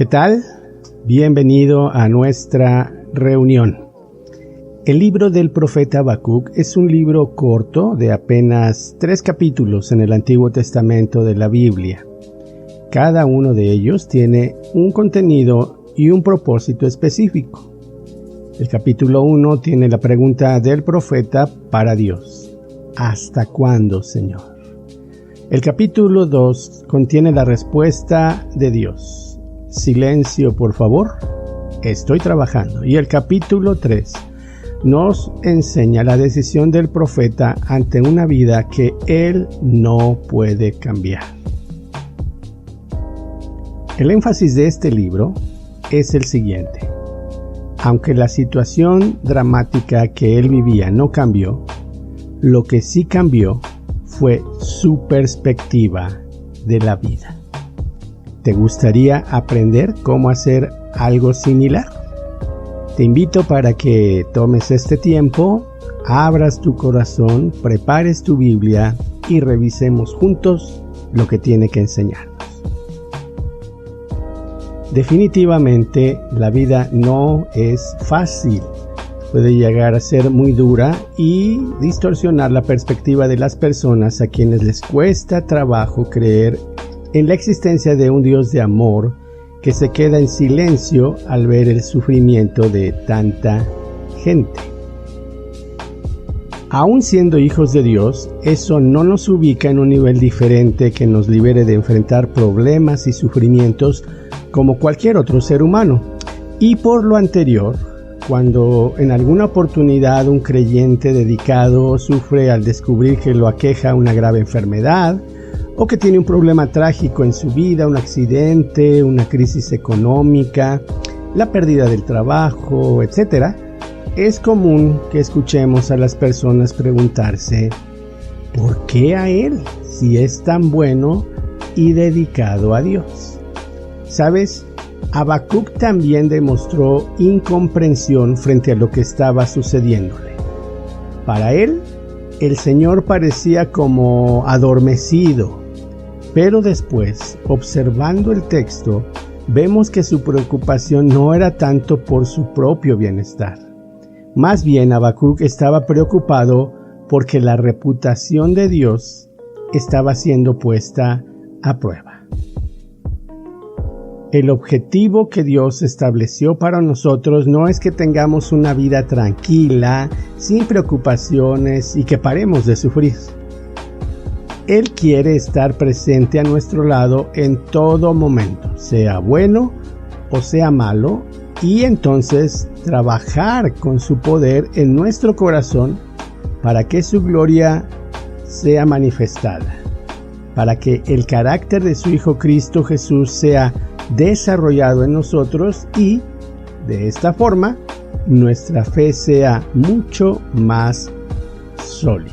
¿Qué tal? Bienvenido a nuestra reunión. El libro del profeta Habacuc es un libro corto de apenas 3 capítulos en el Antiguo Testamento de la Biblia. Cada uno de ellos tiene un contenido y un propósito específico. El capítulo 1 tiene la pregunta del profeta para Dios: ¿hasta cuándo, Señor? El capítulo 2 contiene la respuesta de Dios: silencio, por favor, estoy trabajando. Y el capítulo 3 nos enseña la decisión del profeta ante una vida que él no puede cambiar. El énfasis de este libro es el siguiente: aunque la situación dramática que él vivía no cambió, lo que sí cambió fue su perspectiva de la vida. ¿Te gustaría aprender cómo hacer algo similar? Te invito para que tomes este tiempo, abras tu corazón, prepares tu Biblia y revisemos juntos lo que tiene que enseñarnos. Definitivamente la vida no es fácil. Puede llegar a ser muy dura y distorsionar la perspectiva de las personas a quienes les cuesta trabajo creer en la existencia de un Dios de amor que se queda en silencio al ver el sufrimiento de tanta gente. Aún siendo hijos de Dios, eso no nos ubica en un nivel diferente que nos libere de enfrentar problemas y sufrimientos como cualquier otro ser humano. Y por lo anterior, cuando en alguna oportunidad un creyente dedicado sufre al descubrir que lo aqueja una grave enfermedad, o que tiene un problema trágico en su vida, un accidente, una crisis económica, la pérdida del trabajo, etc., es común que escuchemos a las personas preguntarse: ¿por qué a él, si es tan bueno y dedicado a Dios? ¿Sabes? Habacuc también demostró incomprensión frente a lo que estaba sucediéndole. Para él, el Señor parecía como adormecido, pero después, observando el texto, vemos que su preocupación no era tanto por su propio bienestar. Más bien, Habacuc estaba preocupado porque la reputación de Dios estaba siendo puesta a prueba. El objetivo que Dios estableció para nosotros no es que tengamos una vida tranquila, sin preocupaciones y que paremos de sufrir. Él quiere estar presente a nuestro lado en todo momento, sea bueno o sea malo, y entonces trabajar con su poder en nuestro corazón para que su gloria sea manifestada, para que el carácter de su Hijo Cristo Jesús sea desarrollado en nosotros y, de esta forma, nuestra fe sea mucho más sólida.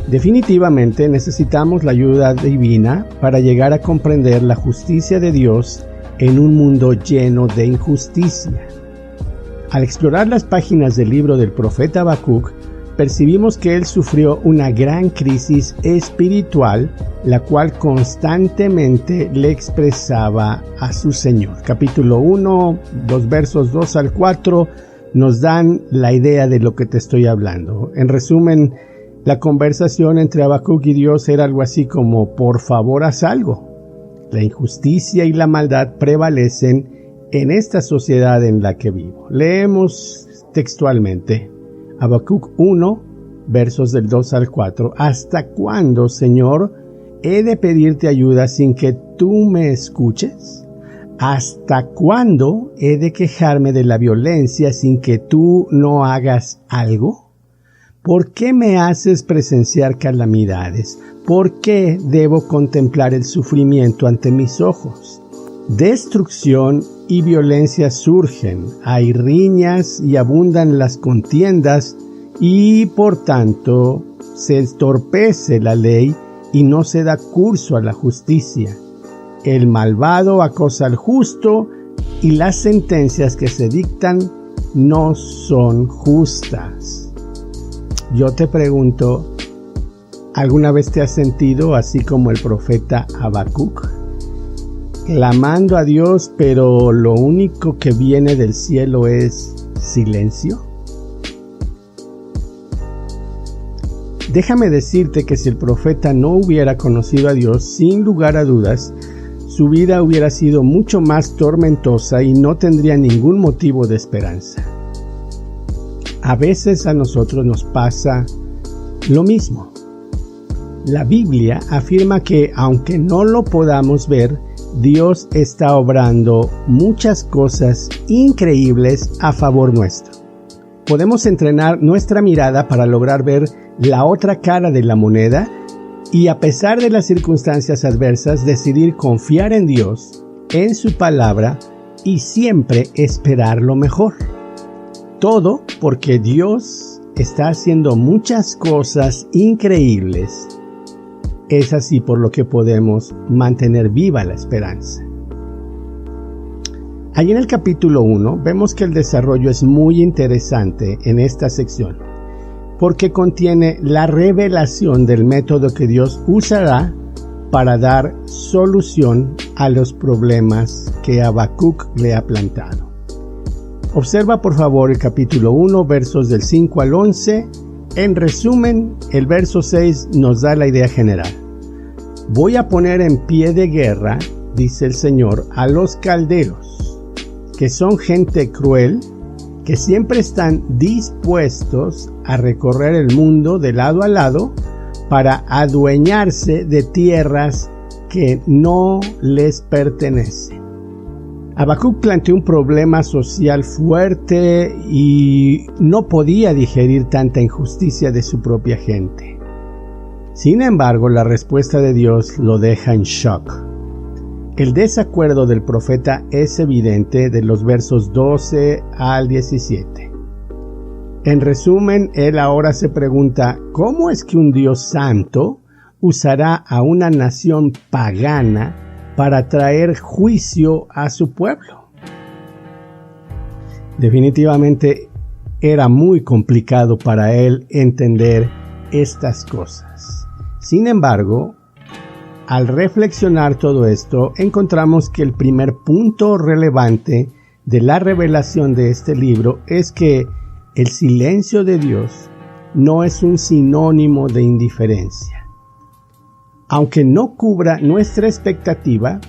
Definitivamente necesitamos la ayuda divina para llegar a comprender la justicia de Dios en un mundo lleno de injusticia. Al explorar las páginas del libro del profeta Habacuc, percibimos que él sufrió una gran crisis espiritual, la cual constantemente le expresaba a su Señor. Capítulo 1, los versos 2 al 4 nos dan la idea de lo que te estoy hablando. En resumen, la conversación entre Habacuc y Dios era algo así como: por favor, haz algo. La injusticia y la maldad prevalecen en esta sociedad en la que vivo. Leemos textualmente Habacuc 1, versos del 2 al 4. ¿Hasta cuándo, Señor, he de pedirte ayuda sin que tú me escuches? ¿Hasta cuándo he de quejarme de la violencia sin que tú no hagas algo? ¿Por qué me haces presenciar calamidades? ¿Por qué debo contemplar el sufrimiento ante mis ojos? Destrucción y violencia surgen, hay riñas y abundan las contiendas, y por tanto se entorpece la ley y no se da curso a la justicia. El malvado acosa al justo y las sentencias que se dictan no son justas. Yo te pregunto, ¿alguna vez te has sentido así como el profeta Habacuc? clamando a Dios, pero lo único que viene del cielo es silencio? Déjame decirte que si el profeta no hubiera conocido a Dios, sin lugar a dudas, su vida hubiera sido mucho más tormentosa y no tendría ningún motivo de esperanza. A veces a nosotros nos pasa lo mismo. La Biblia afirma que, aunque no lo podamos ver, Dios está obrando muchas cosas increíbles a favor nuestro. Podemos entrenar nuestra mirada para lograr ver la otra cara de la moneda y, a pesar de las circunstancias adversas, decidir confiar en Dios, en su palabra y siempre esperar lo mejor. Todo porque Dios está haciendo muchas cosas increíbles. Es así por lo que podemos mantener viva la esperanza. Allí en el capítulo 1 vemos que el desarrollo es muy interesante en esta sección, porque contiene la revelación del método que Dios usará para dar solución a los problemas que Habacuc le ha plantado. Observa por favor el capítulo 1, versos del 5 al 11. En resumen, el verso 6 nos da la idea general. Voy a poner en pie de guerra, dice el Señor, a los caldeos, que son gente cruel, que siempre están dispuestos a recorrer el mundo de lado a lado para adueñarse de tierras que no les pertenecen. Habacuc planteó un problema social fuerte y no podía digerir tanta injusticia de su propia gente. Sin embargo, la respuesta de Dios lo deja en shock. El desacuerdo del profeta es evidente de los versos 12 al 17. En resumen, él ahora se pregunta, ¿cómo es que un Dios santo usará a una nación pagana para traer juicio a su pueblo? Definitivamente era muy complicado para él entender estas cosas. Sin embargo, al reflexionar todo esto, encontramos que el primer punto relevante de la revelación de este libro es que el silencio de Dios no es un sinónimo de indiferencia. Aunque no cubra nuestra expectativa,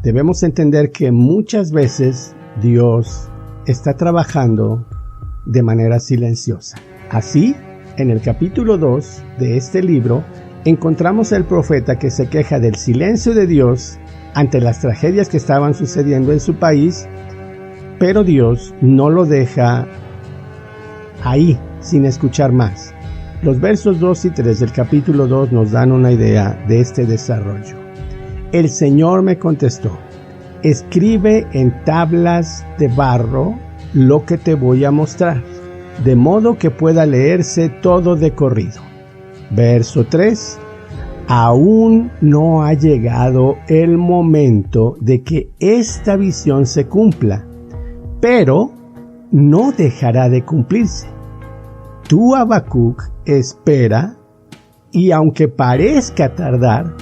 debemos entender que muchas veces Dios está trabajando de manera silenciosa. Así, en el capítulo 2 de este libro, encontramos al profeta que se queja del silencio de Dios ante las tragedias que estaban sucediendo en su país, pero Dios no lo deja ahí sin escuchar más. Los versos 2 y 3 del capítulo 2 nos dan una idea de este desarrollo. El Señor me contestó, escribe en tablas de barro lo que te voy a mostrar, de modo que pueda leerse todo de corrido. Verso 3. Aún no ha llegado el momento de que esta visión se cumpla, pero no dejará de cumplirse. Tú, Habacuc, espera, y aunque parezca tardar,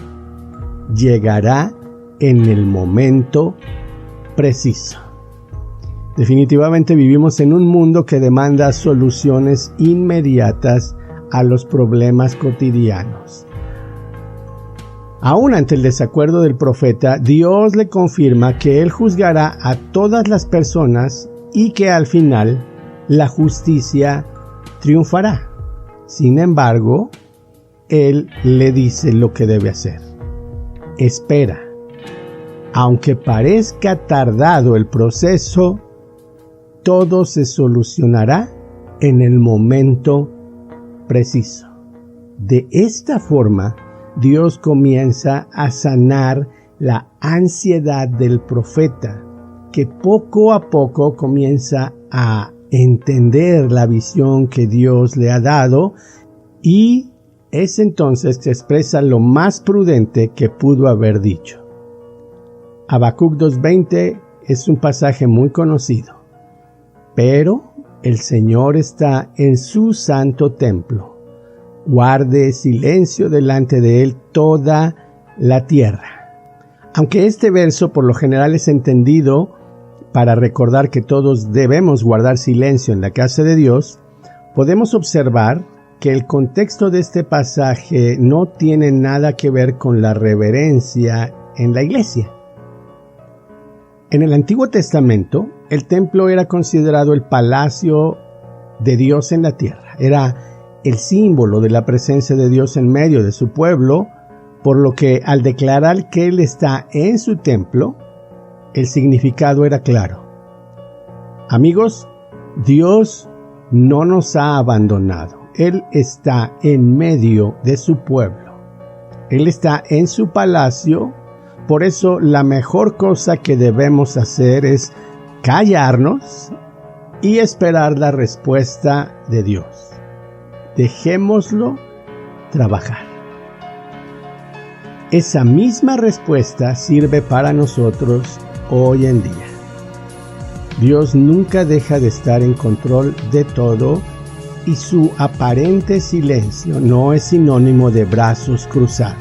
llegará en el momento preciso. Definitivamente vivimos en un mundo que demanda soluciones inmediatas a los problemas cotidianos. Aún ante el desacuerdo del profeta, Dios le confirma que Él juzgará a todas las personas y que al final la justicia triunfará. Sin embargo, Él le dice lo que debe hacer. Espera. Aunque parezca tardado el proceso, todo se solucionará en el momento preciso. De esta forma, Dios comienza a sanar la ansiedad del profeta, que poco a poco comienza a entender la visión que Dios le ha dado, y es entonces que expresa lo más prudente que pudo haber dicho. Habacuc 2:20 es un pasaje muy conocido. Pero el Señor está en su santo templo. Guarde silencio delante de Él toda la tierra. Aunque este verso por lo general es entendido para recordar que todos debemos guardar silencio en la casa de Dios, podemos observar que el contexto de este pasaje no tiene nada que ver con la reverencia en la iglesia. En el Antiguo Testamento, el templo era considerado el palacio de Dios en la tierra. Era el símbolo de la presencia de Dios en medio de su pueblo, por lo que al declarar que Él está en su templo, el significado era claro. Amigos, Dios no nos ha abandonado. Él está en medio de su pueblo. Él está en su palacio. Por eso la mejor cosa que debemos hacer es callarnos y esperar la respuesta de Dios. Dejémoslo trabajar. Esa misma respuesta sirve para nosotros hoy en día. Dios nunca deja de estar en control de todo y su aparente silencio no es sinónimo de brazos cruzados.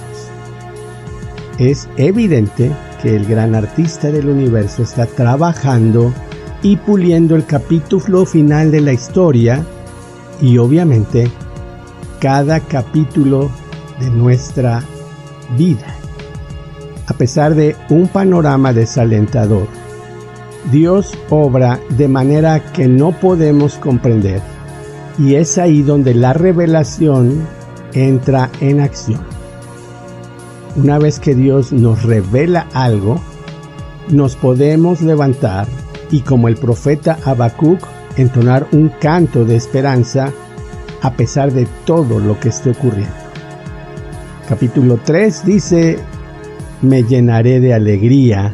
Es evidente que el gran artista del universo está trabajando y puliendo el capítulo final de la historia y obviamente cada capítulo de nuestra vida. A pesar de un panorama desalentador, Dios obra de manera que no podemos comprender y es ahí donde la revelación entra en acción. Una vez que Dios nos revela algo, nos podemos levantar y como el profeta Habacuc, entonar un canto de esperanza a pesar de todo lo que esté ocurriendo. Capítulo 3 dice: me llenaré de alegría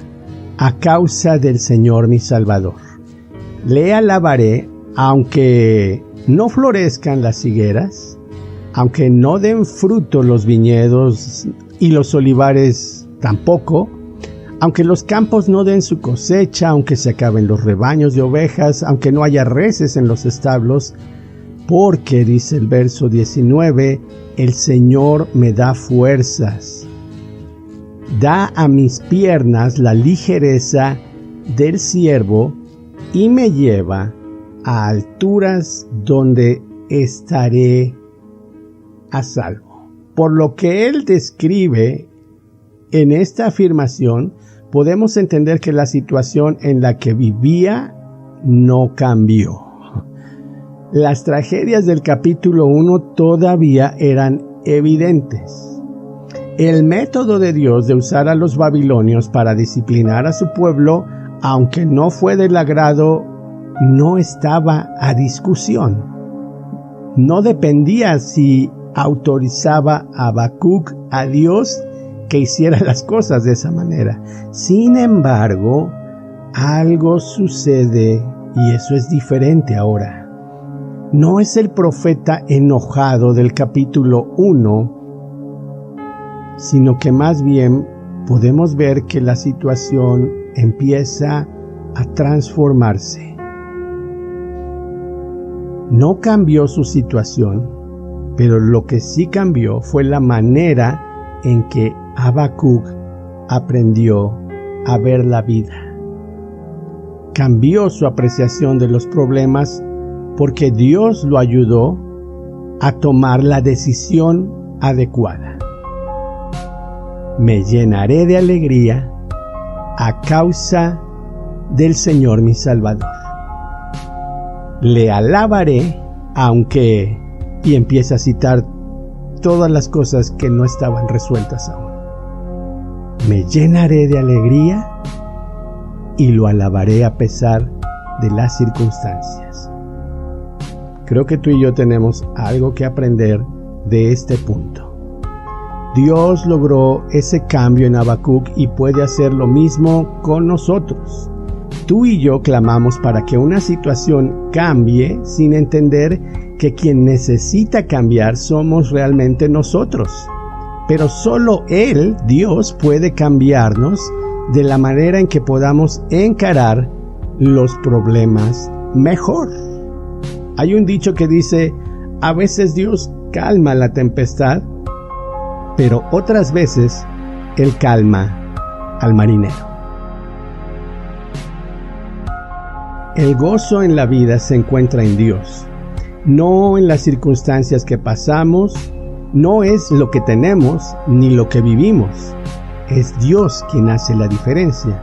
a causa del Señor mi Salvador. Le alabaré aunque no florezcan las higueras, aunque no den fruto los viñedos y los olivares tampoco, aunque los campos no den su cosecha, aunque se acaben los rebaños de ovejas, aunque no haya reses en los establos, porque, dice el verso 19, el Señor me da fuerzas. Da a mis piernas la ligereza del ciervo y me lleva a alturas donde estaré a salvo. Por lo que él describe en esta afirmación, podemos entender que la situación en la que vivía no cambió. Las tragedias del capítulo 1 todavía eran evidentes. El método de Dios de usar a los babilonios para disciplinar a su pueblo, aunque no fue del agrado, no estaba a discusión. No dependía si autorizaba a Habacuc a Dios que hiciera las cosas de esa manera. Sin embargo, algo sucede y eso es diferente ahora. No es el profeta enojado del capítulo 1, sino que más bien podemos ver que la situación empieza a transformarse. No cambió su situación, pero lo que sí cambió fue la manera en que Habacuc aprendió a ver la vida. Cambió su apreciación de los problemas porque Dios lo ayudó a tomar la decisión adecuada. Me llenaré de alegría a causa del Señor mi Salvador. Le alabaré aunque... Y empieza a citar todas las cosas que no estaban resueltas aún. Me llenaré de alegría y lo alabaré a pesar de las circunstancias. Creo que tú y yo tenemos algo que aprender de este punto. Dios logró ese cambio en Habacuc y puede hacer lo mismo con nosotros. Tú y yo clamamos para que una situación cambie sin entender que quien necesita cambiar somos realmente nosotros. Pero solo Él, Dios, puede cambiarnos de la manera en que podamos encarar los problemas mejor. Hay un dicho que dice, a veces Dios calma la tempestad, pero otras veces Él calma al marinero. El gozo en la vida se encuentra en Dios, no en las circunstancias que pasamos, no es lo que tenemos ni lo que vivimos, es Dios quien hace la diferencia.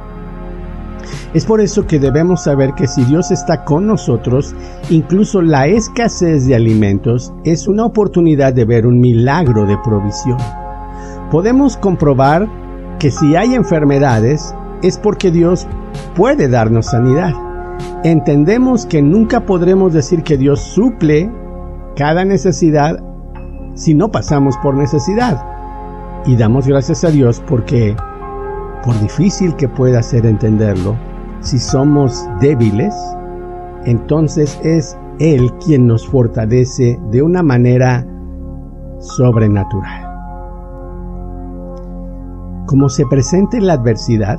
Es por eso que debemos saber que si Dios está con nosotros, incluso la escasez de alimentos es una oportunidad de ver un milagro de provisión. Podemos comprobar que si hay enfermedades es porque Dios puede darnos sanidad. Entendemos que nunca podremos decir que Dios suple cada necesidad si no pasamos por necesidad. Y damos gracias a Dios porque, por difícil que pueda ser entenderlo, si somos débiles, entonces es Él quien nos fortalece de una manera sobrenatural. Como se presente la adversidad,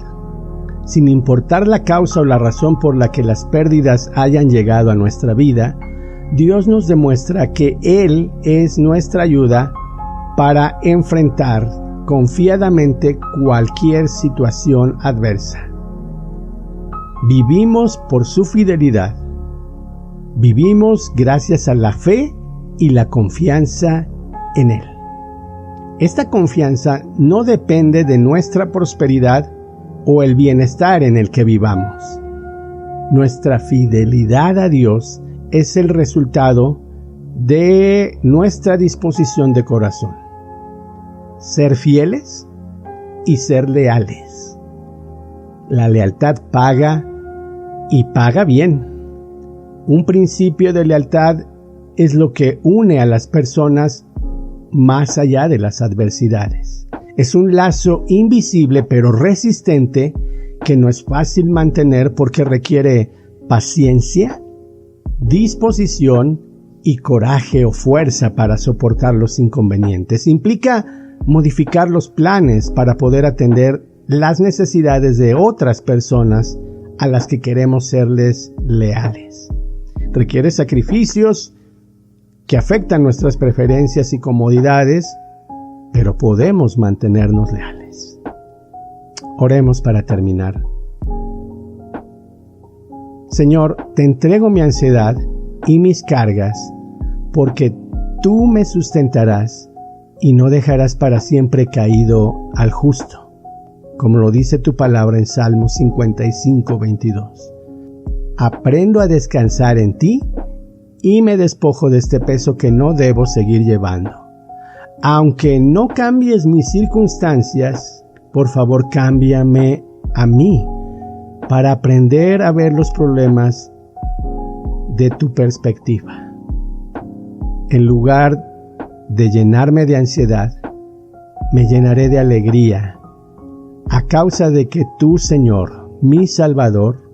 sin importar la causa o la razón por la que las pérdidas hayan llegado a nuestra vida, Dios nos demuestra que Él es nuestra ayuda para enfrentar confiadamente cualquier situación adversa. Vivimos por su fidelidad. Vivimos gracias a la fe y la confianza en Él. Esta confianza no depende de nuestra prosperidad o el bienestar en el que vivamos. Nuestra fidelidad a Dios es el resultado de nuestra disposición de corazón. Ser fieles y ser leales. La lealtad paga y paga bien. Un principio de lealtad es lo que une a las personas más allá de las adversidades. Es un lazo invisible pero resistente que no es fácil mantener porque requiere paciencia, disposición y coraje o fuerza para soportar los inconvenientes. Implica modificar los planes para poder atender las necesidades de otras personas a las que queremos serles leales. Requiere sacrificios que afectan nuestras preferencias y comodidades, pero podemos mantenernos leales. Oremos para terminar. Señor, te entrego mi ansiedad y mis cargas, porque tú me sustentarás y no dejarás para siempre caído al justo, como lo dice tu palabra en Salmos 55:22. Aprendo a descansar en ti y me despojo de este peso que no debo seguir llevando. Aunque no cambies mis circunstancias, por favor cámbiame a mí para aprender a ver los problemas de tu perspectiva. En lugar de llenarme de ansiedad, me llenaré de alegría a causa de que tú, Señor, mi Salvador,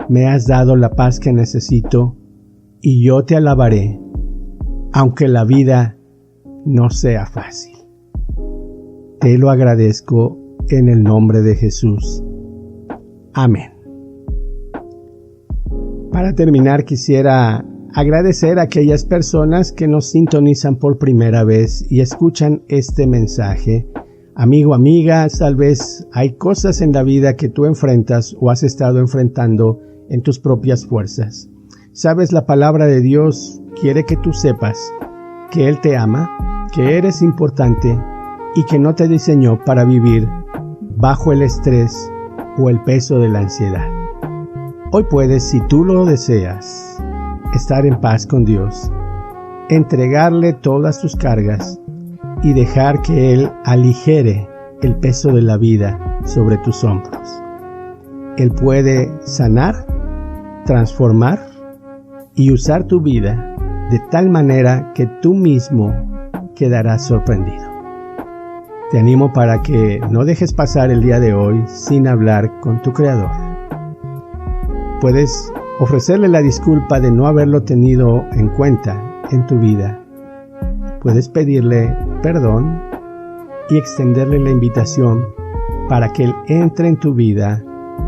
me has dado la paz que necesito y yo te alabaré, aunque la vida no sea fácil. Te lo agradezco en el nombre de Jesús. Amén. Para terminar, quisiera agradecer a aquellas personas que nos sintonizan por primera vez y escuchan este mensaje. Amigo, amiga, tal vez hay cosas en la vida que tú enfrentas o has estado enfrentando en tus propias fuerzas. Sabes, la palabra de Dios quiere que tú sepas que Él te ama, que eres importante y que no te diseñó para vivir bajo el estrés o el peso de la ansiedad. Hoy puedes, si tú lo deseas, estar en paz con Dios, entregarle todas tus cargas y dejar que Él aligere el peso de la vida sobre tus hombros. Él puede sanar, transformar y usar tu vida de tal manera que tú mismo quedarás sorprendido. Te animo para que no dejes pasar el día de hoy sin hablar con tu Creador. Puedes ofrecerle la disculpa de no haberlo tenido en cuenta en tu vida. Puedes pedirle perdón y extenderle la invitación para que Él entre en tu vida,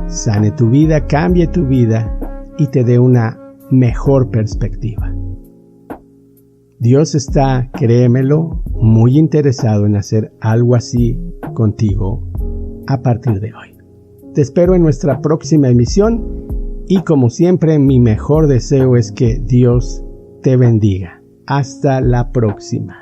sane tu vida, cambie tu vida y te dé una mejor perspectiva. Dios está, créemelo, muy interesado en hacer algo así contigo, a partir de hoy. Te espero en nuestra próxima emisión y como siempre mi mejor deseo es que Dios te bendiga. Hasta la próxima.